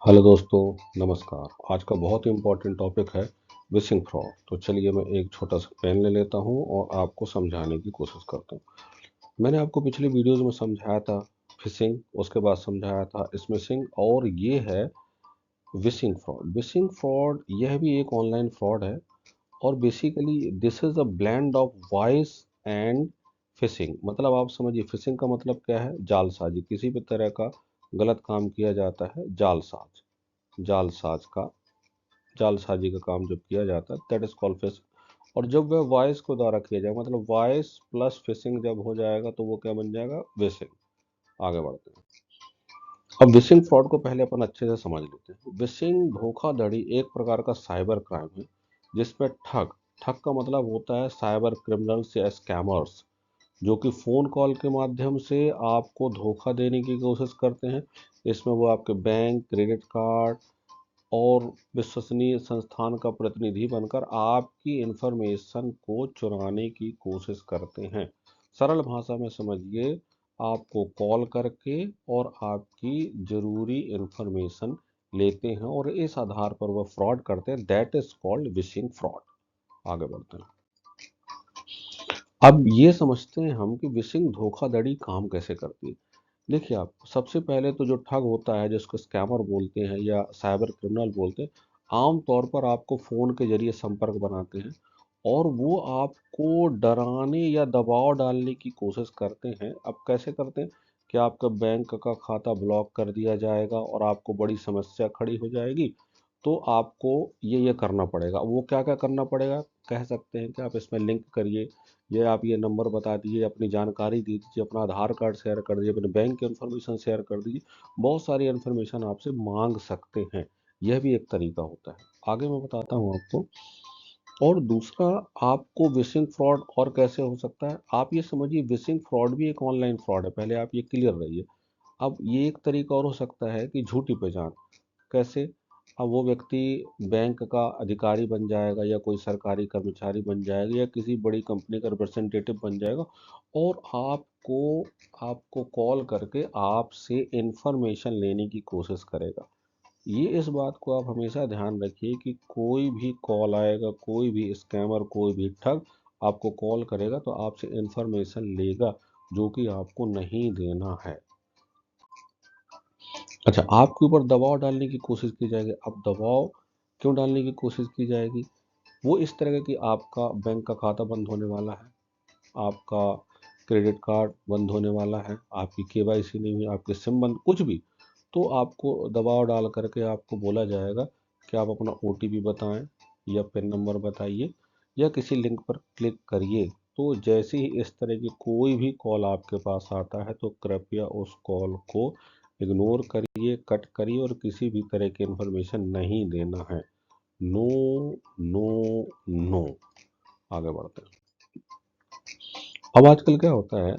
Hello दोस्तों, नमस्कार। आज का बहुत ही इम्पोर्टेंट टॉपिक है विशिंग फ्रॉड। तो चलिए मैं एक छोटा सा पेन ले लेता हूँ और आपको समझाने की कोशिश करता हूँ। मैंने आपको पिछली वीडियोस में समझाया था फिशिंग, उसके बाद समझाया था स्मिशिंग, और ये है विशिंग फ्रॉड। विशिंग फ्रॉड यह भी एक ऑनलाइन फ्रॉड है और basically this is a blend of voice and fishing. मतलब आप समझिए, फिशिंग का मतलब क्या है? जालसाजी। किसी भी तरह का गलत काम किया जाता है जालसाज, जालसाज का जालसाजी का काम जब किया जाता है दैट इज कॉल्ड फिशिंग। और जब वह वॉइस को द्वारा किया जाए, मतलब वॉइस प्लस फिशिंग जब हो जाएगा तो वो क्या बन जाएगा? विशिंग। आगे बढ़ते हैं। अब विशिंग फ्रॉड को पहले अपन अच्छे से समझ लेते हैं। विशिंग धोखाधड़ी एक प्रकार का साइबर क्राइम है जिसमें ठग ठग का मतलब होता है साइबर क्रिमिनल्स या स्कैमर्स, जो कि फ़ोन कॉल के माध्यम से आपको धोखा देने की कोशिश करते हैं। इसमें वो आपके बैंक, क्रेडिट कार्ड और विश्वसनीय संस्थान का प्रतिनिधि बनकर आपकी इंफॉर्मेशन को चुराने की कोशिश करते हैं। सरल भाषा में समझिए, आपको कॉल करके और आपकी ज़रूरी इंफॉर्मेशन लेते हैं और इस आधार पर वह फ्रॉड करते हैं। That is called wishing fraud. आगे बढ़ते हैं। अब ये समझते हैं हम कि विशिंग धोखाधड़ी काम कैसे करती है। देखिए, आप सबसे पहले तो जो ठग होता है, जिसको स्कैमर बोलते हैं या साइबर क्रिमिनल बोलते हैं, आम तौर पर आपको फ़ोन के जरिए संपर्क बनाते हैं और वो आपको डराने या दबाव डालने की कोशिश करते हैं। अब कैसे करते हैं कि आपका बैंक का खाता ब्लॉक कर दिया जाएगा और आपको बड़ी समस्या खड़ी हो जाएगी। तो आपको ये करना पड़ेगा। वो क्या क्या करना पड़ेगा? कह सकते हैं कि आप इसमें लिंक करिए, ये आप ये नंबर बता दीजिए, अपनी जानकारी दे दीजिए, अपना आधार कार्ड शेयर कर दीजिए, अपने बैंक की इन्फॉर्मेशन शेयर कर दीजिए। बहुत सारी इन्फॉर्मेशन आपसे मांग सकते हैं। यह भी एक तरीका होता है। आगे मैं बताता हूँ आपको। और दूसरा, आपको विशिंग फ्रॉड और कैसे हो सकता है, आप ये समझिए, विशिंग फ्रॉड भी एक ऑनलाइन फ्रॉड है। पहले आप ये क्लियर रहिए। अब ये एक तरीका और हो सकता है कि झूठी पहचान। कैसे? अब वो व्यक्ति बैंक का अधिकारी बन जाएगा या कोई सरकारी कर्मचारी बन जाएगा या किसी बड़ी कंपनी का रिप्रेजेंटेटिव बन जाएगा और आपको आपको कॉल करके आपसे इंफॉर्मेशन लेने की कोशिश करेगा। ये इस बात को आप हमेशा ध्यान रखिए कि कोई भी कॉल आएगा, कोई भी स्कैमर, कोई भी ठग आपको कॉल करेगा तो आपसे इंफॉर्मेशन लेगा जो कि आपको नहीं देना है। अच्छा, आपके ऊपर दबाव डालने की कोशिश की जाएगी। अब दबाव क्यों डालने की कोशिश की जाएगी? वो इस तरह का कि आपका बैंक का खाता बंद होने वाला है, आपका क्रेडिट कार्ड बंद होने वाला है, आपकी केवाईसी नहीं हुई, आपके सिम बंद, कुछ भी। तो आपको दबाव डाल करके आपको बोला जाएगा कि आप अपना ओटीपी बताएं या पिन नंबर बताइए या किसी लिंक पर क्लिक करिए। तो जैसे ही इस तरह की कोई भी कॉल आपके पास आता है तो कृपया उस कॉल को इग्नोर करिए, कट करिए और किसी भी तरह की इन्फॉर्मेशन नहीं देना है। No, no, no. आगे बढ़ते हैं। अब आजकल क्या होता है,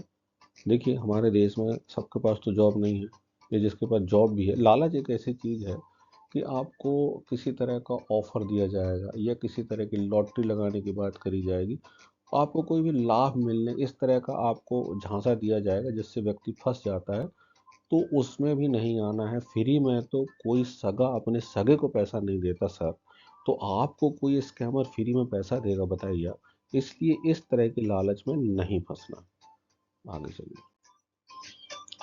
देखिए, हमारे देश में सबके पास तो जॉब नहीं है। ये जिसके पास जॉब भी है, लालच एक ऐसी चीज़ है कि आपको किसी तरह का ऑफर दिया जाएगा या किसी तरह की लॉटरी लगाने की बात करी जाएगी। आपको कोई भी लाभ मिलने इस तरह का आपको झांसा दिया जाएगा जिससे व्यक्ति फंस जाता है। तो उसमें भी नहीं आना है। फ्री में तो कोई सगा अपने सगे को पैसा नहीं देता सर। तो आपको कोई स्कैमर फ्री में पैसा देगा, बताइए आप? इसलिए इस तरह की लालच में नहीं फंसना। आगे चलिए।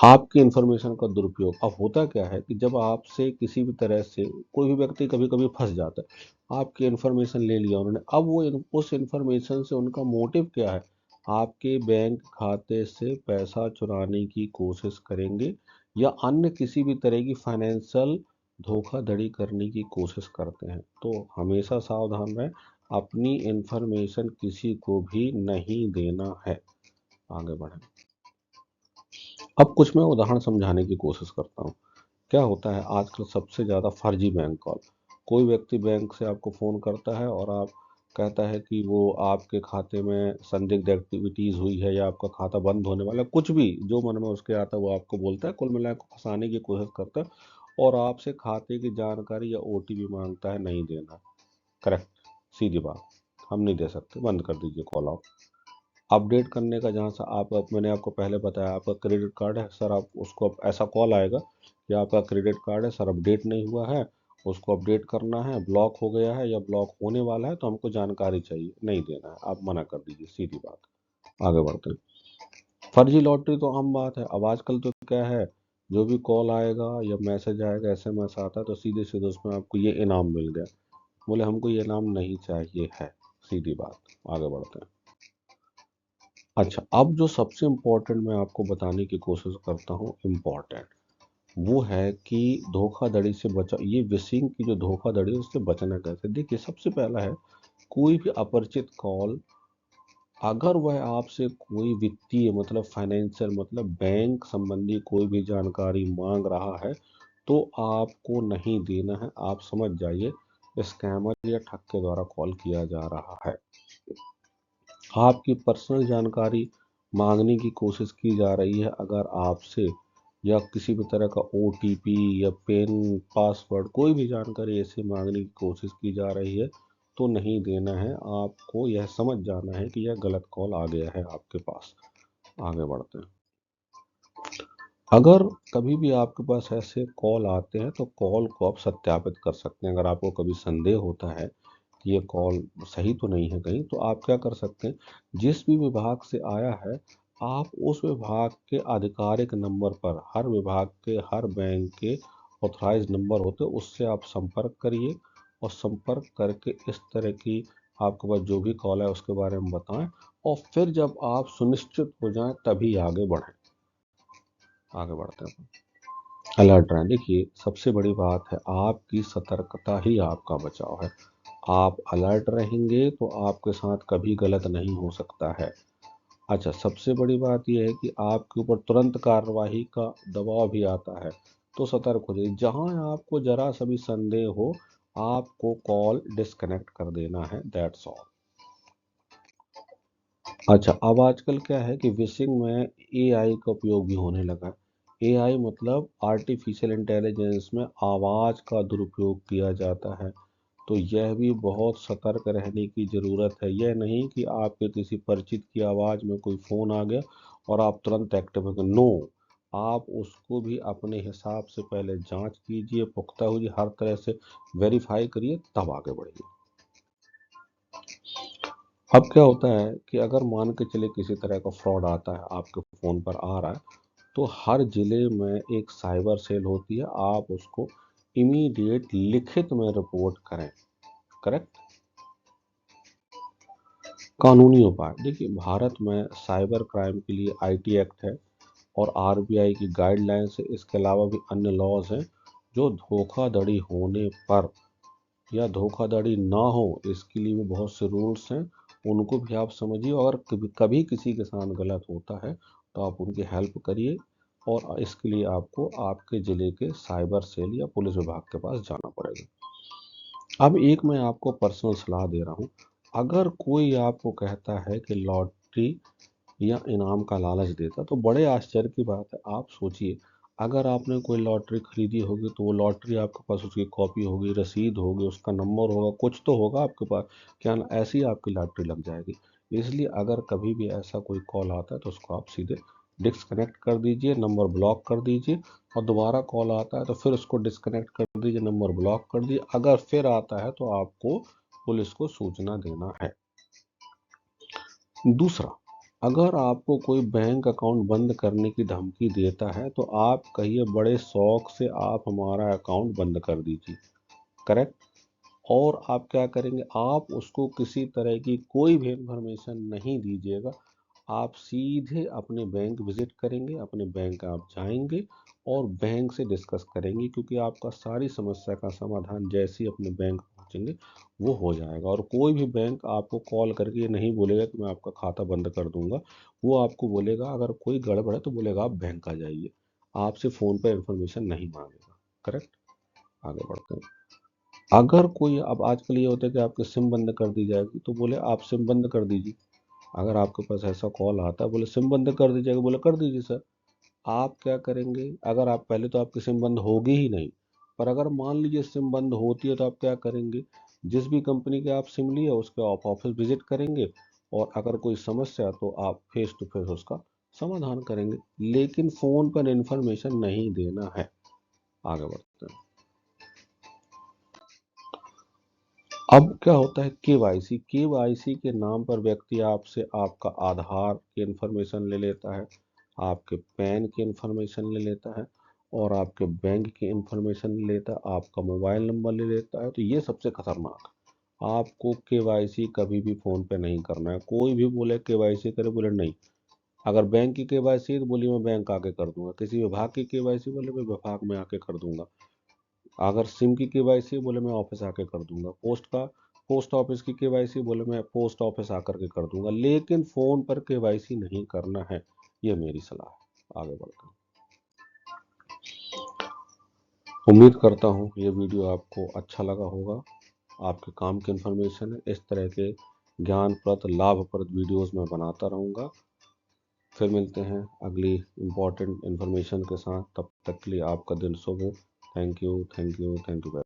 आपकी इंफॉर्मेशन का दुरुपयोग। अब होता क्या है कि जब आपसे किसी भी तरह से कोई भी व्यक्ति कभी कभी फंस जाता है, आपकी इंफॉर्मेशन ले लिया उन्होंने। अब वो उस इंफॉर्मेशन से उनका मोटिव क्या है? आपके बैंक खाते से पैसा चुराने की कोशिश करेंगे या अन्य किसी भी तरह की फाइनेंशियल धोखाधड़ी करने की कोशिश करते हैं। तो हमेशा सावधान रहें, अपनी इंफॉर्मेशन किसी को भी नहीं देना है। आगे बढ़ें। अब कुछ मैं उदाहरण समझाने की कोशिश करता हूँ। क्या होता है आजकल सबसे ज़्यादा? फर्जी बैंक कॉल। कोई व्यक्ति बैंक से आपको फ़ोन करता है और आप कहता है कि वो आपके खाते में संदिग्ध एक्टिविटीज़ हुई है या आपका खाता बंद होने वाला है। कुछ भी जो मन में उसके आता है वो आपको बोलता है, कुल मिला के फंसाने की कोशिश करता है और आपसे खाते की जानकारी या ओटीपी मांगता है। नहीं देना। करेक्ट, सीधी बात। हम नहीं दे सकते, बंद कर दीजिए कॉल आप। अपडेट करने का, जहाँ से मैंने आपको पहले बताया, आपका क्रेडिट कार्ड है सर, आप उसको ऐसा कॉल आएगा कि आपका क्रेडिट कार्ड है सर अपडेट नहीं हुआ है, उसको अपडेट करना है, ब्लॉक हो गया है या ब्लॉक होने वाला है, तो हमको जानकारी चाहिए, नहीं देना है, आप मना कर दीजिए, सीधी बात। आगे बढ़ते हैं। फर्जी लॉटरी तो आम बात है। अब आजकल तो क्या है, जो भी कॉल आएगा या मैसेज आएगा, एसएमएस आता है, तो सीधे सीधे उसमें आपको ये इनाम मिल गया। बोले हमको ये इनाम नहीं चाहिए है, सीधी बात। आगे बढ़ते हैं। अच्छा, अब जो सबसे इम्पोर्टेंट मैं आपको बताने की कोशिश करता हूँ, इम्पोर्टेंट वो है कि धोखाधड़ी से बचा, ये विशिंग की जो धोखाधड़ी है उससे बचना कैसे। देखिए, सबसे पहला है, कोई भी अपरिचित कॉल, अगर वह आपसे कोई वित्तीय मतलब फाइनेंशियल मतलब बैंक संबंधी कोई भी जानकारी मांग रहा है, तो आपको नहीं देना है। आप समझ जाइए, स्कैमर या ठग के द्वारा कॉल किया जा रहा है। आपकी पर्सनल जानकारी मांगने की कोशिश की जा रही है, अगर आपसे, या किसी भी तरह का ओटीपी या पिन पासवर्ड कोई भी जानकारी ऐसे मांगने की कोशिश की जा रही है, तो नहीं देना है। आपको यह समझ जाना है कि यह गलत कॉल आ गया है आपके पास। आगे बढ़ते हैं। अगर कभी भी आपके पास ऐसे कॉल आते हैं, तो कॉल को आप सत्यापित कर सकते हैं। अगर आपको कभी संदेह होता है कि ये कॉल सही तो नहीं है कहीं, तो आप क्या कर सकते हैं, जिस भी विभाग से आया है, आप उस विभाग के आधिकारिक नंबर पर, हर विभाग के हर बैंक के ऑथराइज नंबर होते हैं, उससे आप संपर्क करिए, और संपर्क करके इस तरह की आपके पास जो भी कॉल है उसके बारे में बताएं, और फिर जब आप सुनिश्चित हो जाएं तभी आगे बढ़ें। आगे बढ़ते हैं। अलर्ट रहें। देखिए, सबसे बड़ी बात है, आपकी सतर्कता ही आपका बचाव है। आप अलर्ट रहेंगे तो आपके साथ कभी गलत नहीं हो सकता है। अच्छा, सबसे बड़ी बात यह है कि आपके ऊपर तुरंत कार्रवाई का दबाव भी आता है, तो सतर्क हो जाइए। जहां आपको जरा सा भी संदेह हो, आपको कॉल डिस्कनेक्ट कर देना है, दैट्स ऑल। अच्छा, अब आजकल क्या है कि विशिंग में एआई का उपयोग भी होने लगा है। एआई मतलब आर्टिफिशियल इंटेलिजेंस में आवाज़ का दुरुपयोग किया जाता है। तो यह भी बहुत सतर्क रहने की ज़रूरत है। यह नहीं कि आपके किसी परिचित की आवाज़ में कोई फ़ोन आ गया और आप तुरंत एक्टिव हो गए, नो। आप उसको भी अपने हिसाब से पहले जांच कीजिए, पुख्ता हुई हर तरह से वेरीफाई करिए, तब आगे बढ़िए। अब क्या होता है कि अगर मान के चले किसी तरह का फ्रॉड आता है, आपके फ़ोन पर आ रहा है, तो हर ज़िले में एक साइबर सेल होती है, आप उसको इमीडिएट लिखित में रिपोर्ट करें। करेक्ट। कानूनी उपाय, देखिए, भारत में साइबर क्राइम के लिए आईटी एक्ट है और आरबीआई की गाइडलाइंस है। इसके अलावा भी अन्य लॉज हैं, जो धोखाधड़ी होने पर या धोखाधड़ी ना हो इसके लिए भी बहुत से रूल्स हैं, उनको भी आप समझिए। और कभी कभी किसी के साथ गलत होता है, तो आप उनकी हेल्प करिए, और इसके लिए आपको आपके ज़िले के साइबर सेल या पुलिस विभाग के पास जाना पड़ेगा। अब एक मैं आपको पर्सनल सलाह दे रहा हूँ, अगर कोई आपको कहता है कि लॉटरी या इनाम का लालच देता, तो बड़े आश्चर्य की बात है। आप सोचिए, अगर आपने कोई लॉटरी खरीदी होगी, तो वो लॉटरी आपके पास उसकी कॉपी होगी, रसीद होगी, उसका नंबर होगा, कुछ तो होगा आपके पास, क्या ना ऐसी आपकी लॉटरी लग जाएगी। इसलिए अगर कभी भी ऐसा कोई कॉल आता है, तो उसको आप सीधे डिस्कनेक्ट कर दीजिए, नंबर ब्लॉक कर दीजिए, और दोबारा कॉल आता है तो फिर उसको डिस्कनेक्ट कर दीजिए, नंबर ब्लॉक कर दीजिए। अगर फिर आता है तो आपको पुलिस को सूचना देना है। दूसरा, अगर आपको कोई बैंक अकाउंट बंद करने की धमकी देता है, तो आप कहिए बड़े शौक से आप हमारा अकाउंट बंद कर दीजिए। करेक्ट। और आप क्या करेंगे, आप उसको किसी तरह की कोई भी इंफॉर्मेशन नहीं दीजिएगा। आप सीधे अपने बैंक विजिट करेंगे, अपने बैंक आप जाएंगे और बैंक से डिस्कस करेंगे, क्योंकि आपका सारी समस्या का समाधान जैसे ही अपने बैंक पहुंचेंगे वो हो जाएगा। और कोई भी बैंक आपको कॉल करके ये नहीं बोलेगा कि मैं आपका खाता बंद कर दूंगा। वो आपको बोलेगा, अगर कोई गड़बड़ है तो बोलेगा आप बैंक आ जाइए, आपसे फ़ोन पर इंफॉर्मेशन नहीं मांगेगा। करेक्ट। आगे बढ़ते हैं। अगर कोई, अब आजकल ये होता है कि आपकी सिम बंद कर दी जाएगी, तो बोले आप सिम बंद कर दीजिए। अगर आपके पास ऐसा कॉल आता है, बोले सिम बंद कर दीजिएगा, बोले कर दीजिए सर। आप क्या करेंगे, अगर आप पहले तो आपकी सिम बंद होगी ही नहीं, पर अगर मान लीजिए सिम बंद होती है, तो आप क्या करेंगे, जिस भी कंपनी के आप सिम लिए उसके आप ऑफिस विजिट करेंगे, और अगर कोई समस्या तो आप फेस टू फेस उसका समाधान करेंगे। लेकिन फ़ोन पर इंफॉर्मेशन नहीं देना है। आगे बढ़ते हैं। अब क्या होता है केवाईसी। केवाईसी के नाम पर व्यक्ति आपसे आपका आधार की इन्फॉर्मेशन ले लेता है, आपके पैन की इन्फॉर्मेशन ले लेता है और आपके बैंक की इन्फॉर्मेशन ले लेता है, आपका मोबाइल नंबर ले लेता है। तो ये सबसे खतरनाक है। आपको केवाईसी कभी भी फ़ोन पे नहीं करना है। कोई भी बोले केवाईसी करे, बोले नहीं। अगर बैंक की केवाईसी है तो बोलिए मैं बैंक आके कर दूंगा, किसी विभाग की केवाईसी बोले मैं विभाग में आके कर दूंगा, अगर सिम की केवाईसी बोले मैं ऑफिस आके कर दूंगा, पोस्ट ऑफिस की केवाईसी बोले मैं पोस्ट ऑफिस आकर के कर दूंगा, लेकिन फ़ोन पर केवाईसी नहीं करना है। ये मेरी सलाह है। आगे बढ़ते हैं। उम्मीद करता हूँ ये वीडियो आपको अच्छा लगा होगा, आपके काम की इन्फॉर्मेशन है। इस तरह के ज्ञानप्रद लाभप्रद वीडियोस मैं बनाता रहूँगा। फिर मिलते हैं अगली इम्पोर्टेंट इन्फॉर्मेशन के साथ। तब तक के लिए आपका दिन शुभ हो। Thank you, thank you, thank you.